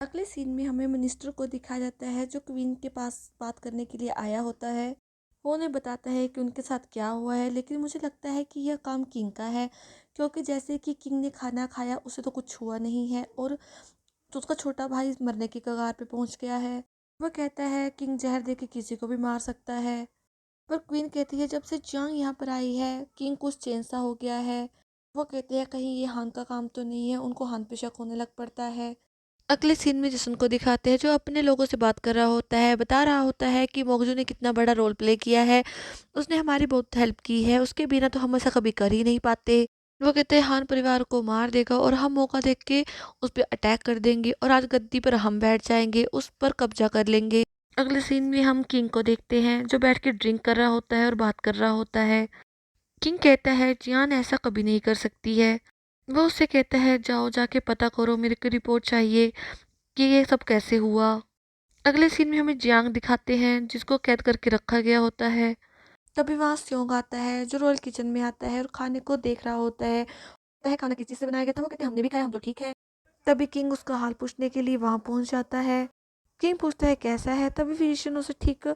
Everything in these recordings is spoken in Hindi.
अगले सीन में हमें मिनिस्टर को दिखाया जाता है जो क्वीन के पास बात करने के लिए आया होता है। वो उन्हें बताता है कि उनके साथ क्या हुआ है, लेकिन मुझे लगता है कि यह काम किंग का है, क्योंकि जैसे कि किंग ने खाना खाया उसे तो कुछ हुआ नहीं है और तो उसका छोटा भाई मरने की कगार पे पहुंच गया है। वह कहता है किंग जहर दे के किसी को भी मार सकता है। पर क्वीन कहती है जब से जियांग यहाँ पर आई है किंग कुछ चेंज सा हो गया है। वो कहते हैं कहीं ये हान का काम तो नहीं है, उनको हान पे शक होने लग पड़ता है। अगले सीन में जिसन को दिखाते हैं जो अपने लोगों से बात कर रहा होता है, बता रहा होता है कि मोगजू ने कितना बड़ा रोल प्ले किया है, उसने हमारी बहुत हेल्प की है, उसके बिना तो हम ऐसा कभी कर ही नहीं पाते। वो कहते हैं हान परिवार को मार देगा और हम मौका देख के उस पर अटैक कर देंगे और आज गद्दी पर हम बैठ जाएंगे, उस पर कब्जा कर लेंगे। अगले सीन में हम किंग को देखते हैं जो बैठ के ड्रिंक कर रहा होता है और बात कर रहा होता है। किंग कहता है जियान ऐसा कभी नहीं कर सकती है। वो उससे कहता है जाओ जाके पता करो, मेरे को रिपोर्ट चाहिए कि ये सब कैसे हुआ। अगले सीन में हमें जियांग दिखाते हैं जिसको कैद करके रखा गया होता है। तभी वहाँ स्योंग आता है जो रॉयल किचन में आता है और खाने को देख रहा होता है। कहता है खाना किस चीज़ से बनाया गया था, वो कहते हैं हमने भी खाया, हम तो ठीक है। तभी किंग उसका हाल पूछने के लिए वहाँ पहुँच जाता है। किंग पूछता है कैसा है, तभी फिजिशियन उसे ठीक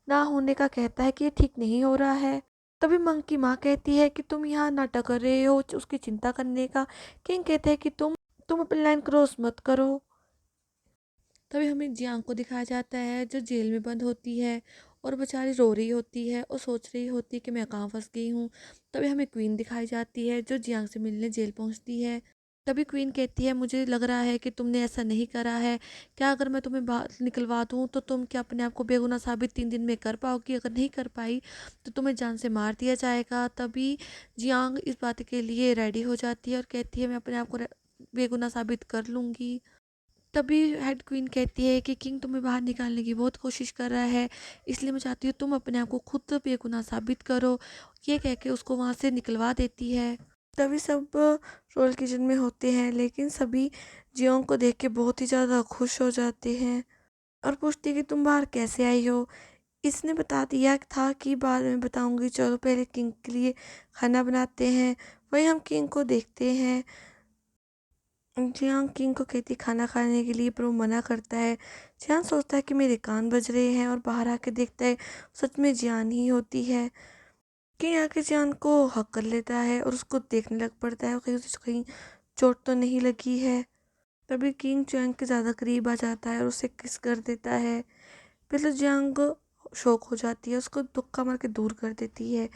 ना होने का कहता है कि ये ठीक नहीं हो रहा है। तभी मंक की माँ कहती है कि तुम यहाँ नाटक कर रहे हो उसकी चिंता करने का। किंग कहते हैं कि तुम अपनी लाइन क्रॉस मत करो। तभी हमें जियांग को दिखाया जाता है जो जेल में बंद होती है और बेचारी रो रही होती है और सोच रही होती है कि मैं कहाँ फंस गई हूँ। तभी हमें क्वीन दिखाई जाती है जो जियांग से मिलने जेल पहुँचती है। तभी क्वीन कहती है मुझे लग रहा है कि तुमने ऐसा नहीं करा है, क्या अगर मैं तुम्हें बाहर निकलवा दूँ तो तुम क्या अपने आप को बेगुनाह साबित 3 दिन में कर पाओगी? अगर नहीं कर पाई तो तुम्हें जान से मार दिया जाएगा। तभी जियांग इस बात के लिए रेडी हो जाती है और कहती है मैं अपने आप को बेगुनाह साबित कर लूँगी। तभी हेड क्वीन कहती है कि किंग तुम्हें बाहर निकालने की बहुत कोशिश कर रहा है, इसलिए मैं चाहती हूँ तुम अपने आप को खुद बेगुनाह साबित करो। ये कह के उसको वहाँ से निकलवा देती है। तभी सब रोयल किचन में होते हैं, लेकिन सभी जियोंग को देख के बहुत ही ज़्यादा खुश हो जाते हैं और पूछती है कि तुम बाहर कैसे आई हो। इसने बता दिया था कि बाद में बताऊंगी, चलो पहले किंग के लिए खाना बनाते हैं। वही हम किंग को देखते हैं। जियांग किंग को कहती खाना खाने के लिए, पर वो मना करता है। जियांग सोचता है कि मेरे कान बज रहे हैं और बाहर आके देखता है सच में जियान ही होती है। किंग आके जियान को हक कर लेता है और उसको देखने लग पड़ता है कहीं उसे कहीं चोट तो नहीं लगी है। तभी किंग जियांग के ज़्यादा करीब आ जाता है और उसे किस कर देता है। फिर तो जियांग शौक हो जाती है, उसको दुक्का मार के दूर कर देती है।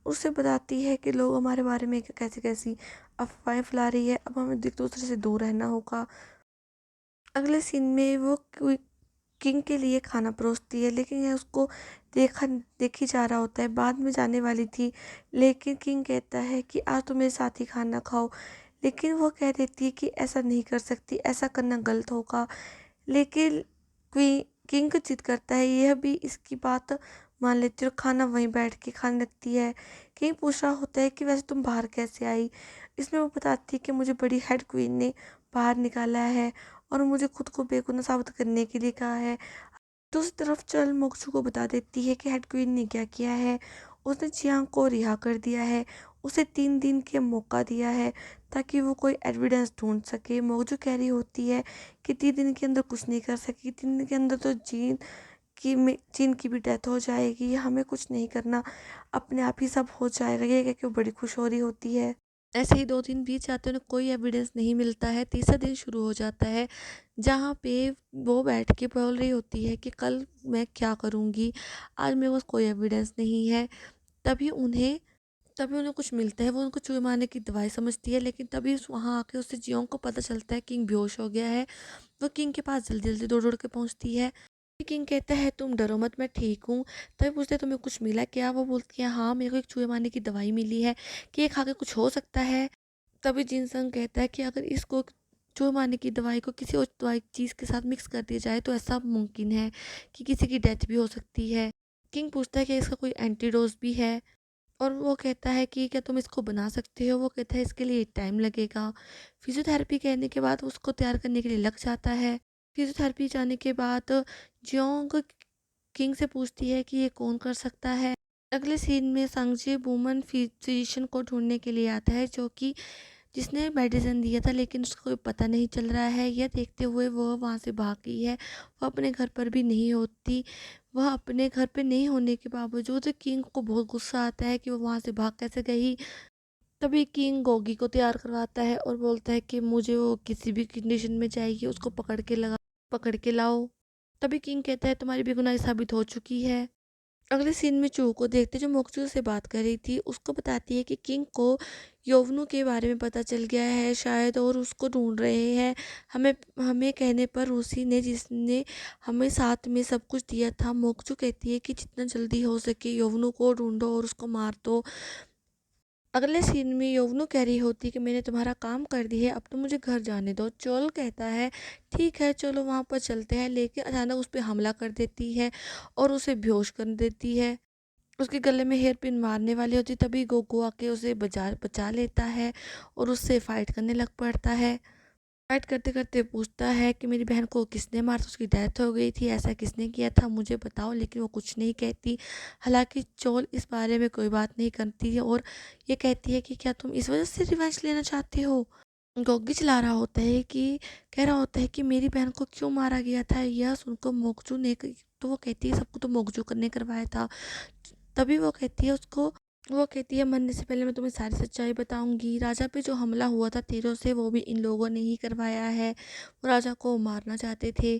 उससे बताती है कि लोग हमारे बारे में कैसी कैसी अफवाहें फैला रही है, अब हमें एक दूसरे से दूर रहना होगा। अगले सीन में वो किंग के लिए खाना परोसती है, लेकिन यह उसको देखी जा रहा होता है, बाद में जाने वाली थी। लेकिन किंग कहता है कि आज तो मेरे साथ ही खाना खाओ, लेकिन वो कह देती है कि ऐसा नहीं कर सकती, ऐसा करना गलत होगा। लेकिन किंग जिद करता है, यह भी इसकी बात मान लेती है और खाना वहीं बैठ के खाने लगती है। किंग पूछ रहा होता है कि वैसे तुम बाहर कैसे आई। इसमें वो बताती है कि मुझे बड़ी हेड क्वीन ने बाहर निकाला है और मुझे खुद को बेगुनाह साबित करने के लिए कहा है। दूसरी तरफ चल मोक्सू को बता देती है कि हेड क्वीन ने क्या किया है। उसने जियांग को रिहा कर दिया है, उसे 3 दिन के मौका दिया है ताकि वो कोई एविडेंस ढूंढ सके। मोक्सू कह रही होती है कि 3 दिन के अंदर कुछ नहीं कर सकी, 3 दिन के अंदर तो जीन की भी डेथ हो जाएगी, हमें कुछ नहीं करना, अपने आप ही सब हो जाएगा। ये कह के वो बड़ी खुश हो रही होती है। ऐसे ही 2 दिन बीत जाते हैं, उन्हें कोई एविडेंस नहीं मिलता है। तीसरा दिन शुरू हो जाता है जहाँ पे वो बैठ के बोल रही होती है कि कल मैं क्या करूँगी, आज मेरे पास कोई एविडेंस नहीं है। तभी उन्हें तभी उन्हें कुछ मिलता है, वो उनको चूहे मारने की दवाई समझती है, लेकिन तभी वहाँ आके उससे जियोंग को पता चलता है किंग बेहोश हो गया है। वो किंग के पास जल्दी जल्दी दौड़ दौड़ के पहुँचती है। किंग कहता है तुम डरो मत, मैं ठीक हूँ। तभी पूछते हैं तुम्हें कुछ मिला क्या? वो बोलती है हाँ, मेरे को एक चूहे मारने की दवाई मिली है, कि ये खा के कुछ हो सकता है। तभी जिनसंग कहता है कि अगर इसको चूहे मारने की दवाई को किसी और दवाई चीज़ के साथ मिक्स कर दिया जाए तो ऐसा मुमकिन है कि किसी की डेथ भी हो सकती है। किंग पूछता है कि इसका कोई एंटीडोज भी है और वो कहता है कि क्या तुम इसको बना सकते हो? वो कहता है इसके लिए टाइम लगेगा। फिजियोथेरेपी कहने के बाद उसको तैयार करने के लिए लग जाता है। फिजियोथेरेपी जाने के बाद जियोंग किंग से पूछती है कि ये कौन कर सकता है। अगले सीन में संगजी वुमन फिजिशियन को ढूंढने के लिए आता है जो कि जिसने मेडिसिन दिया था, लेकिन उसका कोई पता नहीं चल रहा है। यह देखते हुए वह वहाँ से भाग गई है। वह अपने घर पर भी नहीं होती। वह अपने घर पे नहीं होने के बावजूद किंग को बहुत गुस्सा आता है कि वो वहाँ से भाग कैसे गई। तभी किंग गोगी को तैयार करवाता है और बोलता है कि मुझे वो किसी भी कंडीशन में चाहिए, उसको पकड़ के लाओ। तभी किंग कहता है तुम्हारी बेगुनाही साबित हो चुकी है। अगले सीन में चू को देखते जो मोक्चू से बात कर रही थी उसको बताती है कि किंग को योवनू के बारे में पता चल गया है शायद, और उसको ढूंढ रहे हैं। हमें हमें कहने पर उसी ने जिसने हमें साथ में सब कुछ दिया था। मोक्चू कहती है कि जितना जल्दी हो सके योवनू को ढूंढो और उसको मार दो। अगले सीन में योवनू कह रही होती कि मैंने तुम्हारा काम कर दी है, अब तो मुझे घर जाने दो। चोल कहता है ठीक है चलो वहाँ पर चलते हैं, लेकिन अचानक उस पर हमला कर देती है और उसे बेहोश कर देती है। उसके गले में हेयर पिन मारने वाली होती, तभी गोगो आके उसे बचा लेता है और उससे फाइट करने लग पड़ता है। फाइट करते करते पूछता है कि मेरी बहन को किसने मारा था, उसकी डेथ हो गई थी, ऐसा किसने किया था मुझे बताओ, लेकिन वो कुछ नहीं कहती। हालांकि चोल इस बारे में कोई बात नहीं करती है और ये कहती है कि क्या तुम इस वजह से रिवेंज लेना चाहती हो। गोगी चिल्ला रहा होता है कि कह रहा होता है कि मेरी बहन को क्यों मारा गया था। यह सुनकर मोगजू ने तो वो कहती है सबको तो मोगजू ने करवाया था। तभी वो कहती है मरने से पहले मैं तुम्हें सारी सच्चाई बताऊंगी। राजा पे जो हमला हुआ था तीरों से वो भी इन लोगों ने ही करवाया है। वो राजा को मारना चाहते थे।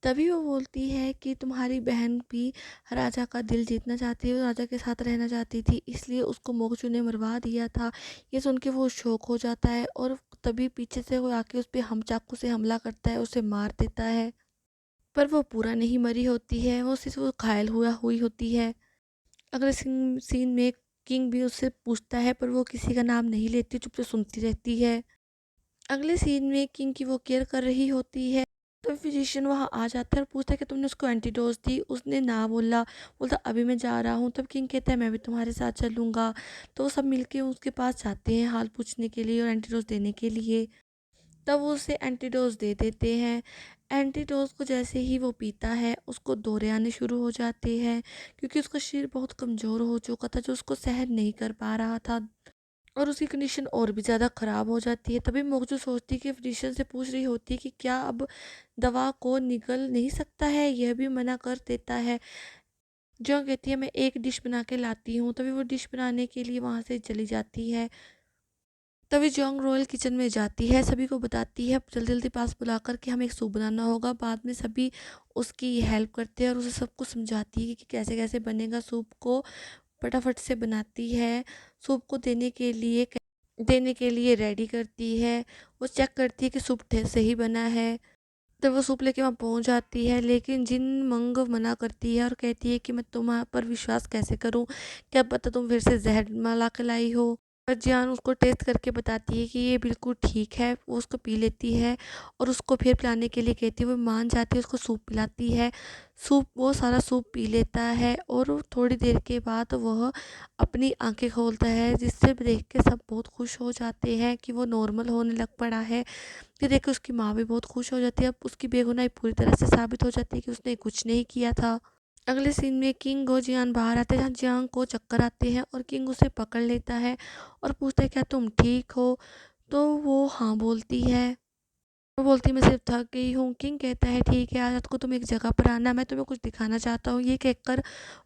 तभी वो बोलती है कि तुम्हारी बहन भी राजा का दिल जीतना चाहती है, वो राजा के साथ रहना चाहती थी, इसलिए उसको मोगजू ने मरवा दिया था। ये सुन के वो शौक हो जाता है और तभी पीछे से वो आके उस पर हम चाकू से हमला करता है, उसे मार देता है। पर वो पूरा नहीं मरी होती है, वो सिर्फ वो घायल हुई होती है। अगले सीन में किंग भी उससे पूछता है पर वो किसी का नाम नहीं लेती, चुप से सुनती रहती है। अगले सीन में किंग की वो केयर कर रही होती है, तो फिजिशियन वहाँ आ जाता है और पूछता है कि तुमने उसको एंटीडोज दी। उसने ना बोलता अभी मैं जा रहा हूँ। तब किंग कहता है मैं भी तुम्हारे साथ चलूँगा। तो वो सब मिलके उसके पास जाते हैं हाल पूछने के लिए और एंटीडोज देने के लिए। तब वो उसे एंटीडोज दे देते हैं। एंटीडोज को जैसे ही वो पीता है उसको दौरे आने शुरू हो जाते हैं, क्योंकि उसका शरीर बहुत कमज़ोर हो चुका था जो उसको सहन नहीं कर पा रहा था और उसकी कंडीशन और भी ज़्यादा ख़राब हो जाती है। तभी मोगजू सोचती कि फिजिशियन से पूछ रही होती है कि क्या अब दवा को निगल नहीं सकता है। यह भी मना कर देता है। जो कहती है मैं एक डिश बना के लाती हूँ। तभी वो डिश बनाने के लिए वहाँ से चली जाती है। तभी जोंग रॉयल किचन में जाती है, सभी को बताती है जल्दी जल्दी पास बुलाकर कि हमें एक सूप बनाना होगा। बाद में सभी उसकी हेल्प करते हैं और उसे सब कुछ समझाती है कि कैसे कैसे बनेगा। सूप को फटाफट से बनाती है। सूप को देने के लिए रेडी करती है। वो चेक करती है कि सूप सही बना है। तब वो सूप लेके वहाँ पहुँच जाती है, लेकिन जिन मंग मना करती है और कहती है कि मैं तुम्हारे पर विश्वास कैसे करूँ, क्या पता तुम फिर से जहर मिला के लाई हो। पर जियान उसको टेस्ट करके बताती है कि ये बिल्कुल ठीक है। वो उसको पी लेती है और उसको फिर पिलाने के लिए कहती है। वो मान जाती है, उसको सूप पिलाती है। वो सारा सूप पी लेता है और थोड़ी देर के बाद वह अपनी आंखें खोलता है, जिससे देख के सब बहुत खुश हो जाते हैं कि वो नॉर्मल होने लग पड़ा है। ये देख के उसकी माँ भी बहुत खुश हो जाती है। अब उसकी बेगुनाही पूरी तरह से साबित हो जाती है कि उसने कुछ नहीं किया था। अगले सीन में किंग और जियान बाहर आते हैं, जहाँ जियान को चक्कर आते हैं और किंग उसे पकड़ लेता है और पूछता है क्या तुम ठीक हो। तो वो हाँ बोलती है। वो बोलती है मैं सिर्फ थक गई हूँ। किंग कहता है ठीक है आज रात को तुम एक जगह पर आना, मैं तुम्हें कुछ दिखाना चाहता हूँ। ये कहकर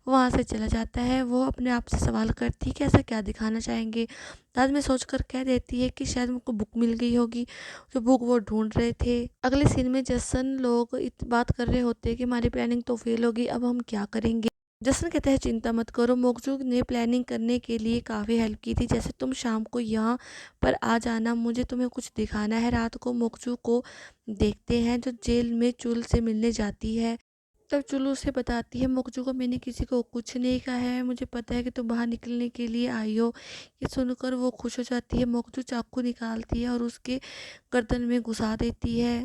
वहाँ से चला जाता है। वो अपने आप से सवाल करती है कि ऐसा क्या दिखाना चाहेंगे। बाद में सोचकर कह देती है कि शायद उनको बुक मिल गई होगी, जो बुक वो ढूंढ रहे थे। अगले सीन में जसन लोग बात कर रहे होते हैं कि हमारी प्लानिंग तो फेल होगी, अब हम क्या करेंगे। जसन कहता है चिंता मत करो, मोगजू ने प्लानिंग करने के लिए काफ़ी हेल्प की थी। जैसे तुम शाम को यहाँ पर आ जाना, मुझे तुम्हें कुछ दिखाना है। रात को मोगजू को देखते हैं जो जेल में चुल से मिलने जाती है। तब चुल उसे बताती है मोगजू को मैंने किसी को कुछ नहीं कहा है, मुझे पता है कि तुम बाहर निकलने के लिए आई हो। ये सुनकर वो खुश हो जाती है। मोगजू चाकू निकालती है और उसके गर्दन में घुसा देती है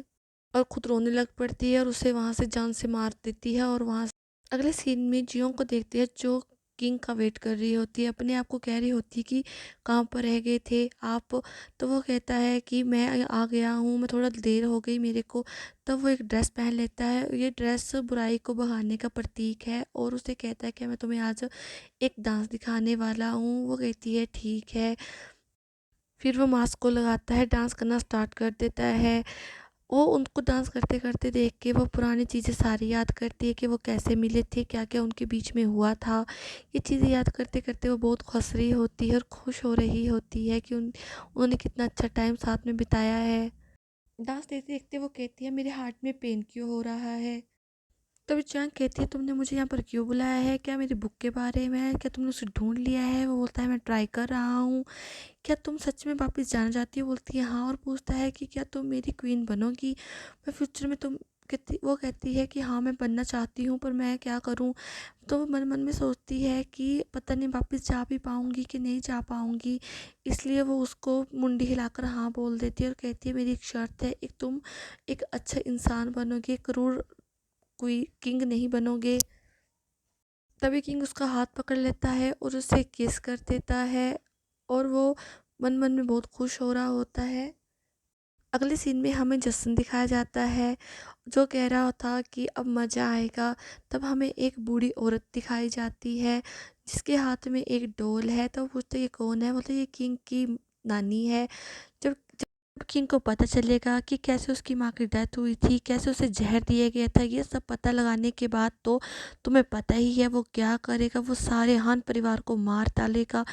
और खुद रोने लग पड़ती है और उसे वहाँ से जान से मार देती है। और वहाँ अगले सीन में जियोंग को देखते हैं जो किंग का वेट कर रही होती है। अपने आप को कह रही होती है कि कहाँ पर रह गए थे आप। तो वो कहता है कि मैं आ गया हूँ, मैं थोड़ा देर हो गई मेरे को। तब वो एक ड्रेस पहन लेता है। ये ड्रेस बुराई को भगाने का प्रतीक है और उसे कहता है कि मैं तुम्हें आज एक डांस दिखाने वाला हूँ। वो कहती है ठीक है। फिर वो मास्क को लगाता है, डांस करना स्टार्ट कर देता है। वो उनको डांस करते-करते देख के वो पुरानी चीज़ें सारी याद करती है कि वो कैसे मिले थे, क्या-क्या उनके बीच में हुआ था। ये चीज़ें याद करते-करते वो बहुत हँस रही होती है और खुश हो रही होती है कि उन्होंने कितना अच्छा टाइम साथ में बिताया है। डांस देखते-देखते वो कहती है, मेरे हार्ट में पेन क्यों हो रहा है? तभी चाँग कहती है, तुमने मुझे यहाँ पर क्यों बुलाया है? क्या मेरी बुक के बारे में है? क्या तुमने उसे ढूँढ लिया है? वो बोलता है, मैं ट्राई कर रहा हूँ। क्या तुम सच में वापस जाना चाहती हो? बोलती है हाँ, और पूछता है कि क्या तुम मेरी क्वीन बनोगी? मैं फ्यूचर में तुम कहती वो कहती है कि हाँ, मैं बनना चाहती हूँ, पर मैं क्या करूँ? तो वो मन-मन में सोचती है कि पता नहीं वापस जा भी पाऊँगी कि नहीं जा पाऊँगी। इसलिए वो उसको मुंडी हिलाकर हाँ बोल देती है और कहती है, मेरी एक शर्त है, एक तुम एक अच्छा इंसान बनोगे, क्रूर कोई किंग नहीं बनोगे। तभी किंग उसका हाथ पकड़ लेता है और उसे किस कर देता है और वो मन मन में बहुत खुश हो रहा होता है। अगले सीन में हमें जसन दिखाया जाता है जो कह रहा था कि अब मज़ा आएगा। तब हमें एक बूढ़ी औरत दिखाई जाती है जिसके हाथ में एक डोल है। तो वो पूछते ये कौन है? बोलते ये किंग की नानी है। जब जब किंग को पता चलेगा कि कैसे उसकी माँ की डेथ हुई थी, कैसे उसे ज़हर दिया गया था, ये सब पता लगाने के बाद तो तुम्हें पता ही है वो क्या करेगा। वो सारे हान परिवार को मार डालेगा।